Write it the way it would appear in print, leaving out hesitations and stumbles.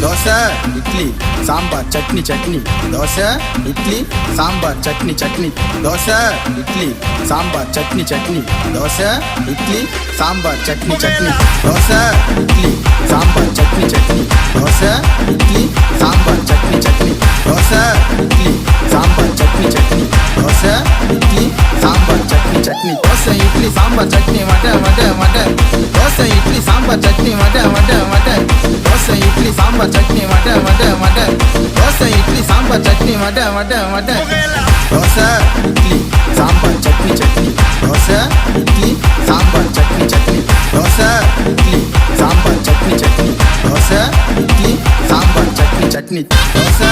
dosa idli sambar chutney chutney dosa idli sambar chutney chutney dosa idli sambar chutney chutney dosa idli sambar chutney chutney dosa idli sambar chutney chutney dosa idli sambar chutney chutney dosa idli sambar chutney chutney dosa idli sambar chutney chutney dosa idli sambar chutney வடை வடை வடை dosa idli sambar chutney வடை வடை வடை dosa idli sambar chutney வடை வடை வடை dosa idli sambar chutney வடை வடை வடை dosa idli sambar chutney chutney dosa idli sambar chutney chutney dosa idli sambar chutney chutney dosa idli sambar chutney chutney dosa